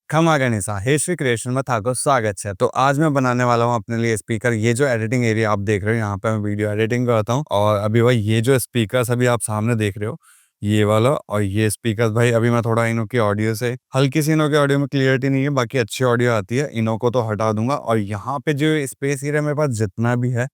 खमा गनीसा हेश्वी क्रिएशन में था को स्वागत है। तो आज मैं बनाने वाला हूँ अपने लिए स्पीकर। ये जो एडिटिंग एरिया आप देख रहे हो, यहाँ पे मैं वीडियो एडिटिंग करता हूँ। और अभी भाई ये जो स्पीकर अभी आप सामने देख रहे हो, ये वाला और ये स्पीकर भाई अभी मैं थोड़ा इनों की ऑडियो से हल्की सी इनों की ऑडियो में क्लियरिटी नहीं है, बाकी अच्छी ऑडियो आती है। इनों को तो हटा दूंगा और यहाँ पे जो स्पेस एरिया मेरे पास जितना भी है,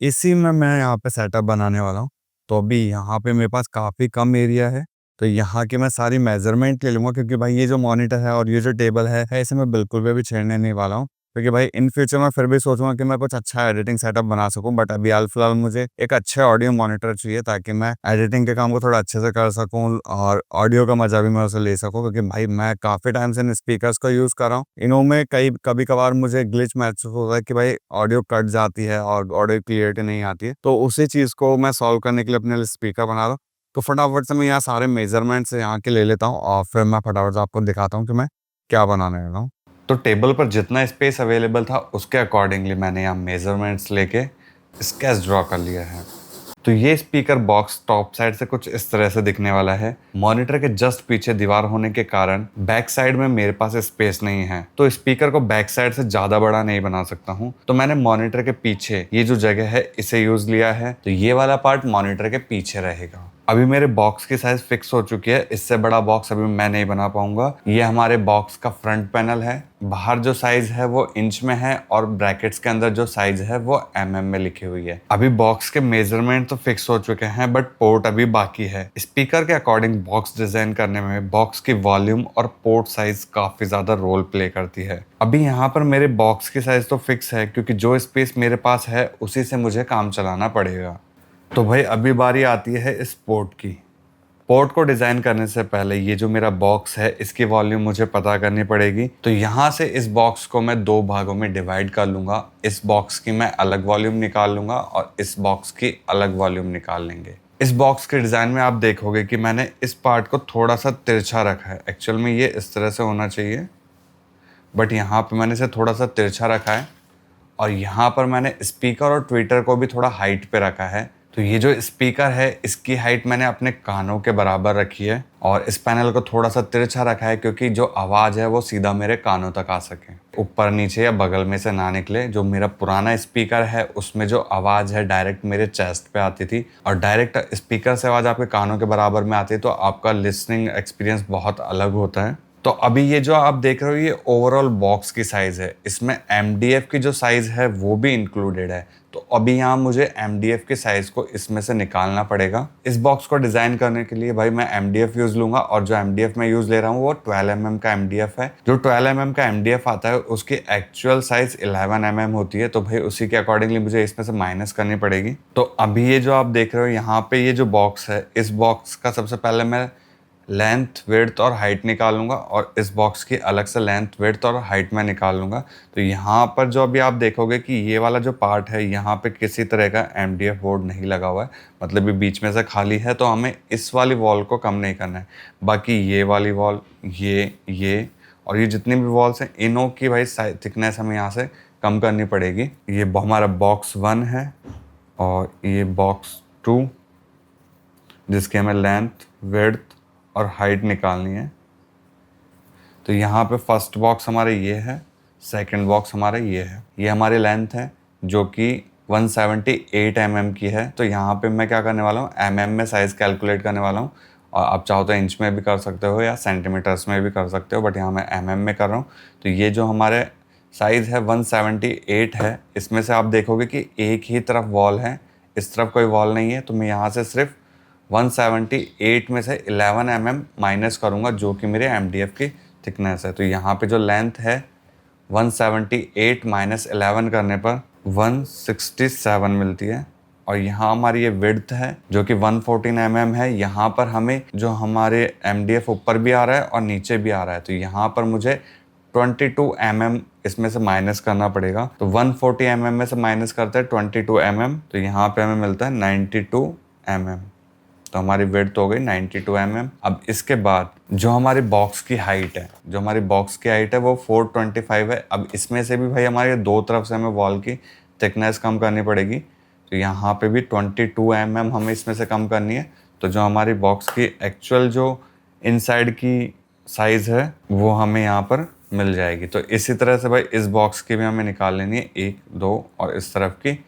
इसी में मैं यहाँ पे सेटअप बनाने वाला हूँ। तो अभी यहाँ पे मेरे पास काफ़ी कम एरिया है, तो यहाँ की मैं सारी मेजरमेंट ले लूँगा, क्योंकि भाई ये जो मॉनिटर है और ये जो टेबल है इसे मैं बिल्कुल भी छेड़ने नहीं वाला हूँ। क्योंकि भाई इन फ्यूचर मैं फिर भी सोचूंगा कि मैं कुछ अच्छा एडिटिंग सेटअप बना सकूं, बट अभी हाल फिलहाल मुझे एक अच्छा ऑडियो मॉनिटर चाहिए ताकि मैं एडिटिंग के काम को थोड़ा अच्छे से कर सकूं और ऑडियो का मजा भी मैं उसे ले सकूं। क्योंकि भाई मैं काफ़ी टाइम से इन स्पीकर्स का यूज़ कर रहा हूँ, इनों में कभी कभार मुझे ग्लिच महसूस होता है कि भाई ऑडियो कट जाती है और ऑडियो क्लियरिटी नहीं आती है। तो उसी चीज़ को मैं सॉल्व करने के लिए अपने लिए स्पीकर बना रहा हूँ। तो फटाफट से मैं यहाँ सारे मेजरमेंट्स यहाँ के ले लेता हूँ और फिर मैं फटाफट से आपको दिखाता हूँ कि मैं क्या बनाने लगा हूँ। तो टेबल पर जितना स्पेस अवेलेबल था उसके अकॉर्डिंगली मैंने यहाँ मेजरमेंट्स लेके स्केच ड्रॉ कर लिया है। तो ये स्पीकर बॉक्स टॉप साइड से कुछ इस तरह से दिखने वाला है। मॉनिटर के जस्ट पीछे दीवार होने के कारण बैक साइड में मेरे पास स्पेस नहीं है, तो स्पीकर को बैक साइड से ज्यादा बड़ा नहीं बना सकता हूँ। तो मैंने मॉनिटर के पीछे ये जो जगह है इसे यूज लिया है, तो ये वाला पार्ट मॉनिटर के पीछे रहेगा। अभी मेरे बॉक्स की साइज फिक्स हो चुकी है, इससे बड़ा बॉक्स अभी मैं नहीं बना पाऊंगा। ये हमारे बॉक्स का फ्रंट पैनल है। बाहर जो साइज है वो इंच में है और ब्रैकेट्स के अंदर जो साइज है वो mm में लिखी हुई है। अभी बॉक्स के मेजरमेंट तो फिक्स हो चुके हैं, बट पोर्ट अभी बाकी है। स्पीकर के अकॉर्डिंग बॉक्स डिजाइन करने में बॉक्स की वॉल्यूम और पोर्ट साइज काफी ज्यादा रोल प्ले करती है। अभी यहाँ पर मेरे बॉक्स की साइज तो फिक्स है, क्योंकि जो स्पेस मेरे पास है उसी से मुझे काम चलाना पड़ेगा। तो भाई अभी बारी आती है इस पोर्ट की। पोर्ट को डिज़ाइन करने से पहले ये जो मेरा बॉक्स है इसकी वॉल्यूम मुझे पता करनी पड़ेगी। तो यहाँ से इस बॉक्स को मैं दो भागों में डिवाइड कर लूँगा। इस बॉक्स की मैं अलग वॉल्यूम निकाल लूँगा और इस बॉक्स की अलग वॉल्यूम निकाल लेंगे। इस बॉक्स के डिज़ाइन में आप देखोगे कि मैंने इस पार्ट को थोड़ा सा तिरछा रखा है। एक्चुअल में ये इस तरह से होना चाहिए, बट यहाँ पर मैंने इसे थोड़ा सा तिरछा रखा है। और यहाँ पर मैंने स्पीकर और ट्विटर को भी थोड़ा हाइट पे रखा है। तो ये जो स्पीकर है इसकी हाइट मैंने अपने कानों के बराबर रखी है और इस पैनल को थोड़ा सा तिरछा रखा है, क्योंकि जो आवाज़ है वो सीधा मेरे कानों तक आ सके, ऊपर नीचे या बगल में से ना निकले। जो मेरा पुराना स्पीकर है उसमें जो आवाज़ है डायरेक्ट मेरे चेस्ट पे आती थी, और डायरेक्ट स्पीकर से आवाज़ आपके कानों के बराबर में आती है, तो आपका लिसनिंग एक्सपीरियंस बहुत अलग होता है। तो अभी ये जो आप देख रहे हो ये ओवरऑल बॉक्स की साइज़ है। इसमें MDF की जो साइज़ है वो भी इंक्लूडेड है। तो अभी यहाँ मुझे MDF की साइज़ को इसमें से निकालना पड़ेगा। इस बॉक्स को डिज़ाइन करने के लिए भाई मैं MDF यूज़ लूँगा, और जो MDF मैं यूज़ ले रहा हूँ वो 12 mm का MDF है। जो 12 mm का MDF आता है उसकी एक्चुअल साइज़ 11 mm होती है, तो भाई उसी के अकॉर्डिंगली मुझे इसमें से माइनस करनी पड़ेगी। तो अभी ये जो आप देख रहे हो यहाँ पे ये जो बॉक्स है, इस बॉक्स का सबसे पहले मैं लेंथ, विड्थ और हाइट निकाल लूँगा, और इस बॉक्स की अलग से लेंथ, विड्थ और हाइट में निकाल लूँगा। तो यहाँ पर जो अभी आप देखोगे कि ये वाला जो पार्ट है यहाँ पे किसी तरह का MDF बोर्ड नहीं लगा हुआ है, मतलब ये बीच में से खाली है। तो हमें इस वाली वॉल को कम नहीं करना है। बाकी ये वाली वॉल, ये और ये जितनी भी वॉल्स हैं इनों की भाई थिकनेस हमें यहाँ से कम करनी पड़ेगी। ये हमारा बॉक्स 1 है और ये बॉक्स 2, जिसकी हमें लेंथ, विड्थ और हाइट निकालनी है। तो यहाँ पे फर्स्ट बॉक्स हमारे ये है, सेकंड बॉक्स हमारा ये है। ये हमारी लेंथ है जो कि 178 mm की है। तो यहाँ पे मैं क्या करने वाला हूँ, mm में साइज़ कैलकुलेट करने वाला हूँ, और आप चाहो तो इंच में भी कर सकते हो या सेंटीमीटर्स में भी कर सकते हो, बट यहाँ मैं mm में कर रहा हूँ। तो ये जो हमारे साइज़ है 178 है। इसमें से आप देखोगे कि एक ही तरफ वॉल है, इस तरफ कोई वॉल नहीं है। तो मैं यहाँ से सिर्फ 178 में से 11 mm माइनस करूँगा, जो कि मेरे MDF की थिकनेस है। तो यहाँ पे जो लेंथ है 178 माइनस 11 करने पर 167 मिलती है। और यहाँ हमारी ये विड्थ है जो कि 114 mm है। यहाँ पर हमें जो हमारे MDF ऊपर भी आ रहा है और नीचे भी आ रहा है, तो यहाँ पर मुझे 22 mm इसमें से माइनस करना पड़ेगा। तो 140 mm में से माइनस करते हैं 22 mm, तो यहाँ पे हमें मिलता है 92 mm। तो हमारी विड्थ हो गई 92 mm। अब इसके बाद जो हमारी बॉक्स की हाइट है, वो 425 है। अब इसमें से भी भाई हमारे दो तरफ से हमें वॉल की थिकनेस कम करनी पड़ेगी। तो यहाँ पे भी 22 mm हमें इसमें से कम करनी है। तो जो हमारी बॉक्स की एक्चुअल जो इनसाइड की साइज़ है वो हमें यहाँ पर मिल जाएगी। तो इसी तरह से भाई इस बॉक्स की भी हमें निकाल लेनी है, 1 2 और इस तरफ की।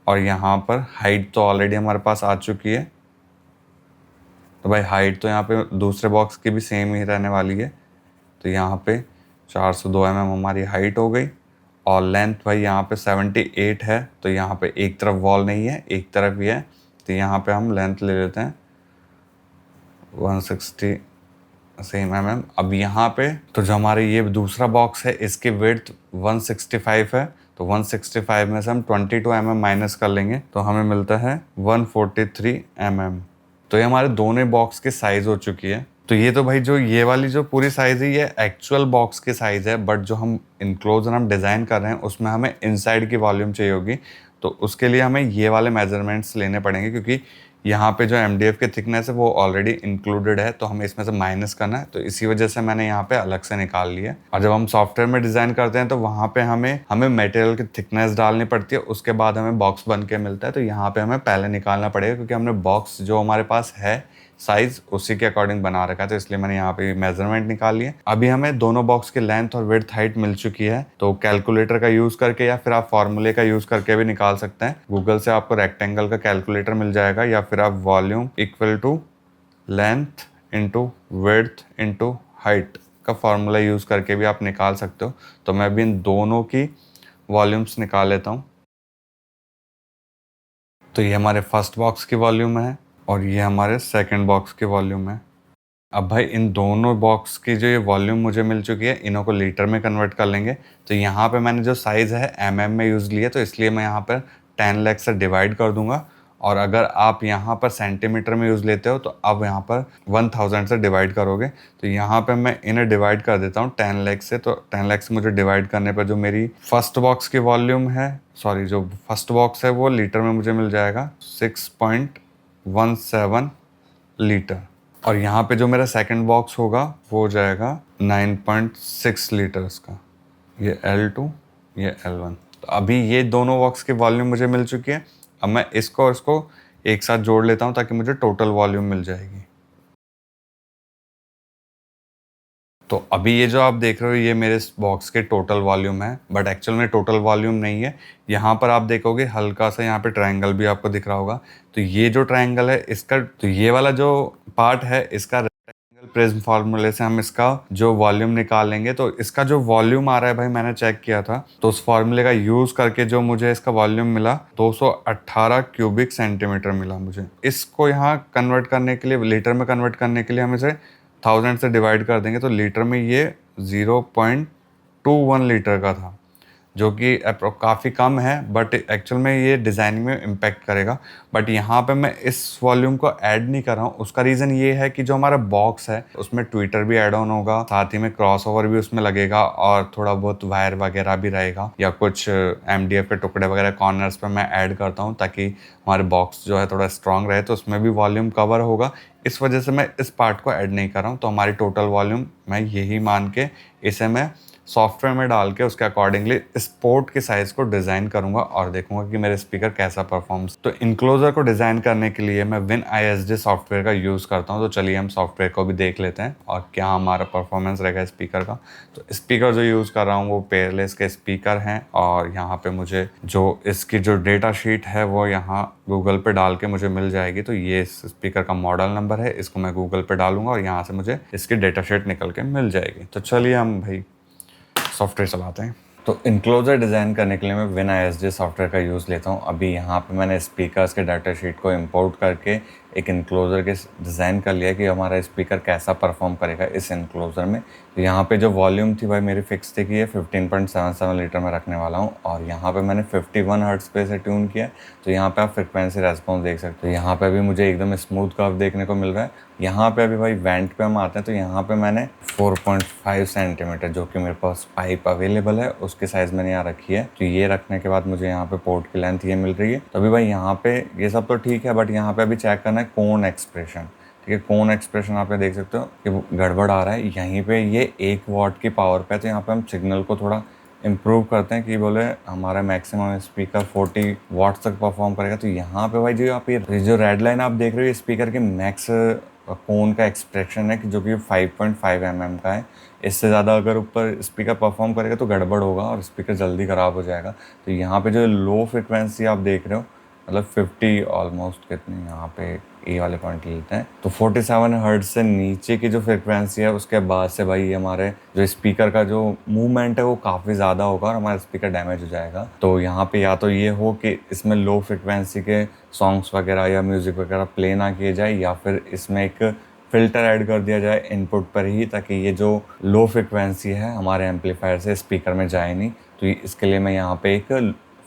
और यहाँ पर हाइट तो ऑलरेडी हमारे पास आ चुकी है, तो भाई हाइट तो यहाँ पे दूसरे बॉक्स की भी सेम ही रहने वाली है। तो यहाँ पे 402 mm हमारी हाइट हो गई। और लेंथ भाई यहाँ पे 78 है, तो यहाँ पे एक तरफ वॉल नहीं है, एक तरफ ही है। तो यहाँ पे हम लेंथ ले लेते हैं 160 सेम mm। अब यहाँ पे तो जो हमारे ये दूसरा बॉक्स है इसकी विड्थ 165 है, तो 165 में से हम 22 mm माइनस कर लेंगे तो हमें मिलता है 143 mm। तो ये हमारे दोनों बॉक्स की साइज़ हो चुकी है। तो ये तो भाई जो ये वाली जो पूरी साइज़ है ये एक्चुअल बॉक्स की साइज़ है, बट जो हम इनक्लोजर हम डिज़ाइन कर रहे हैं उसमें हमें इनसाइड की वॉल्यूम चाहिए होगी। तो उसके लिए हमें ये वाले मेजरमेंट्स लेने पड़ेंगे, क्योंकि यहाँ पे जो MDF की थिकनेस है वो ऑलरेडी इंक्लूडेड है, तो हमें इसमें से माइनस करना है। तो इसी वजह से मैंने यहाँ पे अलग से निकाल लिया। और जब हम सॉफ्टवेयर में डिज़ाइन करते हैं तो वहाँ पे हमें मटेरियल की थिकनेस डालनी पड़ती है, उसके बाद हमें बॉक्स बन के मिलता है। तो यहाँ पे हमें पहले निकालना पड़ेगा, क्योंकि हमने बॉक्स जो हमारे पास है साइज उसी के अकॉर्डिंग बना रखा है, तो इसलिए मैंने यहाँ पे मेजरमेंट निकाल लिए। अभी हमें दोनों बॉक्स की लेंथ और विड्थ हाइट मिल चुकी है, तो कैलकुलेटर का यूज करके या फिर आप फॉर्मूले का यूज करके भी निकाल सकते हैं। गूगल से आपको रेक्टेंगल का कैलकुलेटर मिल जाएगा, या फिर आप volume equal to length into width into height का फॉर्मूला यूज करके भी आप निकाल सकते हो। तो मैं अभी इन दोनों की वॉल्यूम्स निकाल लेता हूँ। तो ये हमारे फर्स्ट बॉक्स की वॉल्यूम है और ये हमारे सेकंड बॉक्स की वॉल्यूम है। अब भाई इन दोनों बॉक्स की जो ये वॉल्यूम मुझे मिल चुकी है, इन्हों को लीटर में कन्वर्ट कर लेंगे। तो यहाँ पे मैंने जो साइज़ है mm में यूज़ लिया, तो इसलिए मैं यहाँ पर 10 लाख से डिवाइड कर दूंगा। और अगर आप यहाँ पर सेंटीमीटर में यूज़ लेते हो तो अब यहाँ पर 1000 से डिवाइड करोगे। तो यहाँ पे मैं इन्हें डिवाइड कर देता हूँ 10 लाख से। तो 10 लाख से मुझे डिवाइड करने पर जो मेरी फर्स्ट बॉक्स की वॉल्यूम है, सॉरी जो फर्स्ट बॉक्स है वो लीटर में मुझे मिल जाएगा 6.17 लीटर। और यहाँ पे जो मेरा सेकंड बॉक्स होगा वो हो जाएगा 9.6 लीटर्स का। ये L2 ये L1। तो अभी ये दोनों बॉक्स की वॉल्यूम मुझे मिल चुकी है। अब मैं इसको और इसको एक साथ जोड़ लेता हूँ ताकि मुझे टोटल वॉल्यूम मिल जाएगी। तो अभी ये जो आप देख रहे हो ये मेरे बॉक्स के टोटल वॉल्यूम है, बट एक्चुअल में टोटल वॉल्यूम नहीं है। यहाँ पर आप देखोगे हल्का सा यहाँ पे ट्रायंगल भी आपको दिख रहा होगा। तो ये जो ट्रायंगल है इसका, तो ये वाला जो पार्ट है इसका रेक्टेंगल प्रिज्म फार्मूले से हम इसका जो वॉल्यूम निकाल लेंगे। तो इसका जो वॉल्यूम आ रहा है भाई मैंने चेक किया था, तो उस फार्मूले का यूज करके जो मुझे इसका वॉल्यूम मिला 218 क्यूबिक सेंटीमीटर मिला मुझे। इसको यहाँ कन्वर्ट करने के लिए, लीटर में कन्वर्ट करने के लिए हम इसे 1000 से डिवाइड कर देंगे। तो लीटर में ये 0.21 लीटर का था, जो कि काफ़ी कम है, बट एक्चुअल में ये डिज़ाइनिंग में इम्पैक्ट करेगा। बट यहाँ पे मैं इस वॉल्यूम को ऐड नहीं कर रहा हूँ। उसका रीज़न ये है कि जो हमारा बॉक्स है उसमें ट्विटर भी ऐड ऑन होगा, साथ ही में क्रॉस ओवर भी उसमें लगेगा और थोड़ा बहुत वायर वगैरह भी रहेगा, या कुछ MDF के टुकड़े वगैरह कॉर्नर्स पे मैं ऐड करता हूँ ताकि हमारे बॉक्स जो है थोड़ा स्ट्रॉन्ग रहे, तो उसमें भी वॉल्यूम कवर होगा। इस वजह से मैं इस पार्ट को ऐड नहीं कर रहा हूँ। तो हमारी टोटल वॉल्यूम मैं यही मान के इसे मैं सॉफ्टवेयर में डाल के उसके अकॉर्डिंगली इस पोर्ट के साइज़ को डिज़ाइन करूंगा और देखूंगा कि मेरे स्पीकर कैसा परफॉर्म्स। तो इनक्लोजर को डिज़ाइन करने के लिए मैं WinISD सॉफ्टवेयर का यूज़ करता हूं। तो चलिए हम सॉफ्टवेयर को भी देख लेते हैं और क्या हमारा परफॉर्मेंस रहेगा स्पीकर का। तो स्पीकर जो यूज़ कर रहा हूँ वो पेयरलेस के स्पीकर हैं, और यहाँ पर मुझे जो इसकी जो डेटा शीट है वो यहाँ गूगल पे डाल के मुझे मिल जाएगी। तो ये इस स्पीकर का मॉडल नंबर है, इसको मैं गूगल पे डालूंगा और यहाँ से मुझे इसकी डेटा शीट निकल के मिल जाएगी। तो चलिए हम भाई सॉफ्टवेयर चलाते हैं। तो इनक्लोजर डिज़ाइन करने के लिए मैं WinISD सॉफ्टवेयर का यूज़ लेता हूँ। अभी यहाँ पे मैंने स्पीकर्स के डाटा शीट को इंपोर्ट करके एक इनक्लोजर के डिज़ाइन कर लिया कि हमारा स्पीकर कैसा परफॉर्म करेगा इस इनक्लोजर में। तो यहाँ पे जो वॉल्यूम थी भाई मेरी फिक्स थी कि ये 15.77 लीटर में रखने वाला हूँ, और यहाँ पे मैंने 51 हर्ट्ज पे से ट्यून किया। तो यहाँ पे आप फ्रिक्वेंसी रेस्पॉन्स देख सकते हो। यहाँ पे अभी मुझे एकदम स्मूथ कर्व देखने को मिल रहा है। यहाँ पे अभी भाई वेंट पे हम आते हैं, तो यहाँ पे मैंने 4.5 सेंटीमीटर जो कि मेरे पास पाइप अवेलेबल है उसके साइज़ मैंने यहाँ रखी है। तो ये रखने के बाद मुझे यहाँ पे पोर्ट की लेंथ ये मिल रही है। तो अभी भाई यहाँ पे ये सब तो ठीक है, बट यहाँ पे अभी चेक करना है कोन एक्सप्रेशन। ठीक है, कोन एक्सप्रेशन आप देख सकते हो कि गड़बड़ आ रहा है। यहीं पे ये 1 वॉट की पावर पे है, तो यहाँ पे हम सिग्नल को थोड़ा इम्प्रूव करते हैं कि बोले हमारा मैक्सिमम स्पीकर 40 वाट्स तक परफॉर्म करेगा। तो यहाँ पे भाई जो आप ये जो रेड लाइन आप देख रहे हो ये स्पीकर के मैक्स कोन का एक्सप्रेशन है कि जो कि 5.5 mm का है। इससे ज़्यादा अगर ऊपर स्पीकर परफॉर्म करेगा तो गड़बड़ होगा और स्पीकर जल्दी ख़राब हो जाएगा। तो यहाँ पे जो लो फ्रिक्वेंसी आप देख रहे हो, मतलब 50 ऑलमोस्ट, कितनी यहाँ पे ए वाले पॉइंट लेते हैं तो 47 हर्ट्ज से नीचे की जो फ्रिक्वेंसी है उसके बाद से भाई हमारे जो स्पीकर का जो मूवमेंट है वो काफ़ी ज़्यादा होगा और हमारा स्पीकर डैमेज हो जाएगा। तो यहाँ पे या तो ये हो कि इसमें लो फ्रिक्वेंसी के सॉन्ग्स वगैरह या म्यूज़िक वगैरह प्ले ना किए जाए, या फिर इसमें एक फ़िल्टर ऐड कर दिया जाए इनपुट पर ही, ताकि ये जो लो फ्रिक्वेंसी है हमारे एम्पलीफायर से स्पीकर में जाए नहीं। तो इसके लिए मैं यहाँ पे एक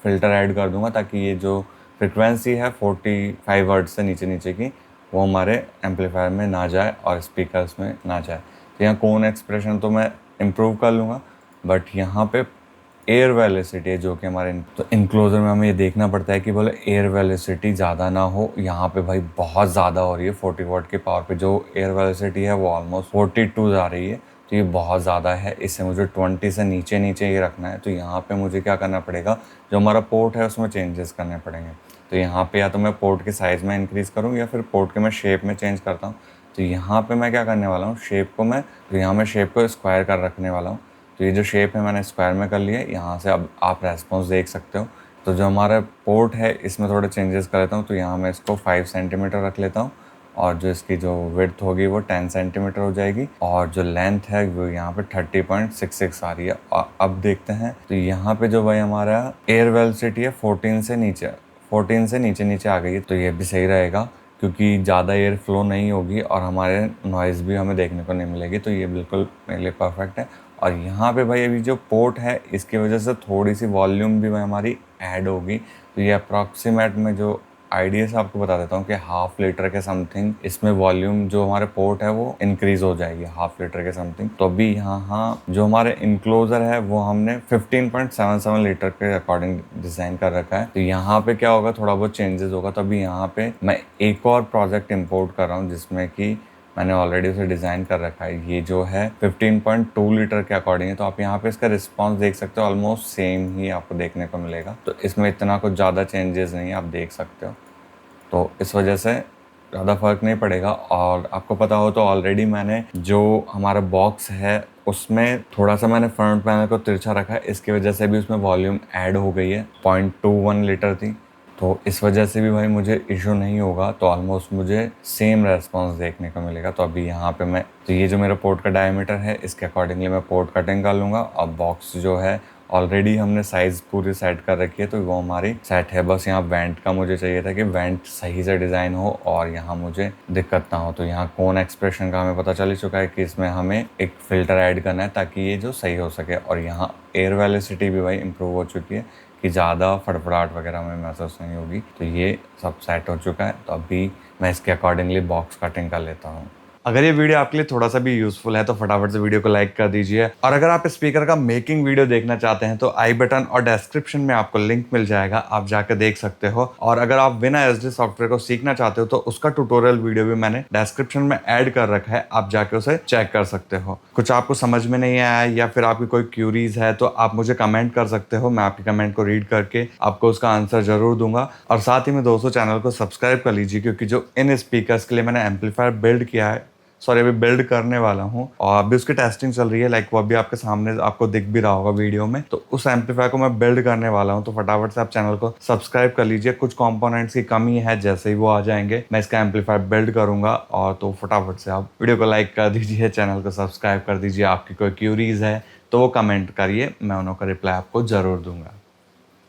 फ़िल्टर ऐड कर दूँगा ताकि ये जो फ्रिक्वेंसी है 45 हर्ट्ज से नीचे नीचे की वो हमारे एम्पलीफायर में ना जाए और स्पीकर्स में ना जाए। तो यहाँ कोन एक्सप्रेशन तो मैं इम्प्रूव कर लूँगा, बट यहाँ पे एयर वेलोसिटी है जो कि हमारे तो इनक्लोजर में हमें ये देखना पड़ता है कि बोले एयर वेलोसिटी ज़्यादा ना हो। यहाँ पे भाई बहुत ज़्यादा हो रही है, 40 वाट के पावर पे जो एयर वेलोसिटी है वो ऑलमोस्ट 42 आ रही है। तो ये बहुत ज़्यादा है, इससे मुझे 20 से नीचे नीचे ही रखना है। तो यहाँ पे मुझे क्या करना पड़ेगा, जो हमारा पोर्ट है उसमें चेंजेस करने पड़ेंगे। तो यहाँ पे या तो मैं पोर्ट के साइज़ में इंक्रीज़ करूँ या फिर पोर्ट के मैं शेप में चेंज करता हूँ। तो यहाँ पे मैं क्या करने वाला हूँ, शेप को मैं तो यहाँ मैं शेप को स्क्वायर कर रखने वाला हूँ। तो ये जो शेप है मैंने स्क्वायर में कर लिया है। यहाँ से अब आप रेस्पॉन्स देख सकते हो। तो जो हमारा पोर्ट है इसमें थोड़े चेंजेस कर लेता हूँ। तो यहाँ मैं इसको 5 सेंटीमीटर रख लेता हूँ और जो इसकी जो विड्थ होगी वो 10 सेंटीमीटर हो जाएगी और जो लेंथ है वो यहाँ पे 30.66 आ रही है। और अब देखते हैं तो यहाँ पे जो भाई हमारा एयर वेलोसिटी है 14 से नीचे नीचे आ गई है। तो ये भी सही रहेगा क्योंकि ज़्यादा एयर फ्लो नहीं होगी और हमारे नॉइज़ भी हमें देखने को नहीं मिलेगी। तो ये बिल्कुल मेरे लिए परफेक्ट है। और यहाँ पे भाई अभी जो पोर्ट है इसकी वजह से थोड़ी सी वॉल्यूम भी हमारी ऐड होगी। तो ये अप्रॉक्सीमेट में जो आइडिया से आपको बता देता हूँ कि हाफ लीटर के समथिंग इसमें वॉल्यूम जो हमारे पोर्ट है वो इंक्रीज हो जाएगी हाफ लीटर के समथिंग। तो अभी यहाँ जो हमारे इनक्लोजर है वो हमने 15.77 लीटर के अकॉर्डिंग डिज़ाइन कर रखा है। तो यहाँ पे क्या होगा, थोड़ा बहुत चेंजेस होगा। तो अभी यहाँ पे मैं एक और प्रोजेक्ट इम्पोर्ट कर रहा हूँ जिसमें कि मैंने ऑलरेडी उसे डिज़ाइन कर रखा है। ये जो है 15.2 लीटर के अकॉर्डिंग है। तो आप यहाँ पे इसका रिस्पांस देख सकते हो, ऑलमोस्ट सेम ही आपको देखने को मिलेगा। तो इसमें इतना कुछ ज़्यादा चेंजेस नहीं है, आप देख सकते हो। तो इस वजह से ज़्यादा फ़र्क नहीं पड़ेगा। और आपको पता हो तो ऑलरेडी मैंने जो हमारा बॉक्स है उसमें थोड़ा सा मैंने फ्रंट पैनल को तिरछा रखा है, इसकी वजह से भी उसमें वॉल्यूम ऐड हो गई है। 0.21 लीटर थी, तो इस वजह से भी भाई मुझे इशू नहीं होगा। तो ऑलमोस्ट मुझे सेम रेस्पॉन्स देखने को मिलेगा। तो अभी यहाँ पे मैं तो ये जो मेरा पोर्ट का डायमीटर है इसके अकॉर्डिंगली मैं पोर्ट कटिंग कर लूँगा। अब बॉक्स जो है ऑलरेडी हमने साइज़ पूरी सेट कर रखी है तो वो हमारी सेट है। बस यहाँ वेंट का मुझे चाहिए था कि वेंट सही से डिज़ाइन हो और यहाँ मुझे दिक्कत ना हो। तो यहाँ कोन एक्सप्रेशन का हमें पता चल ही चुका है कि इसमें हमें एक फ़िल्टर ऐड करना है ताकि ये जो सही हो सके। और यहाँ एयर वेलोसिटी भी भाई इम्प्रूव हो चुकी है कि ज़्यादा फड़फड़ाहट वगैरह में महसूस नहीं होगी। तो ये सब सेट हो चुका है। तो अभी मैं इसके अकॉर्डिंगली बॉक्स कटिंग कर लेता हूँ। अगर ये वीडियो आपके लिए थोड़ा सा भी यूजफुल है तो फटाफट से वीडियो को लाइक कर दीजिए। और अगर आप स्पीकर का मेकिंग वीडियो देखना चाहते हैं तो आई बटन और डिस्क्रिप्शन में आपको लिंक मिल जाएगा, आप जाकर देख सकते हो। और अगर आप बिना एसडी सॉफ्टवेयर को सीखना चाहते हो तो उसका ट्यूटोरियल वीडियो भी मैंने डिस्क्रिप्शन में ऐड कर रखा है, आप जाके उसे चेक कर सकते हो। कुछ आपको समझ में नहीं आया या फिर आपकी कोई क्यूरीज है तो आप मुझे कमेंट कर सकते हो, मैं आपके कमेंट को रीड करके आपको उसका आंसर जरूर दूंगा। और साथ ही में दोस्तों चैनल को सब्सक्राइब कर लीजिए क्योंकि जो इन स्पीकर्स के लिए मैंने एम्पलीफायर बिल्ड किया है, अभी बिल्ड करने वाला हूँ और अभी उसकी टेस्टिंग चल रही है, लाइक वो अभी आपके सामने आपको दिख भी रहा होगा वीडियो में। तो उस एम्पलीफायर को मैं बिल्ड करने वाला हूँ। तो फटाफट से आप चैनल को सब्सक्राइब कर लीजिए। कुछ कंपोनेंट्स की कमी है, जैसे ही वो आ जाएंगे मैं इसका एम्पलीफायर बिल्ड करूंगा। और तो फटाफट से आप वीडियो को लाइक कर दीजिए, चैनल को सब्सक्राइब कर दीजिए। आपकी कोई क्यूरीज है तो वो कमेंट करिए, मैं उन्हों का रिप्लाई आपको जरूर दूंगा।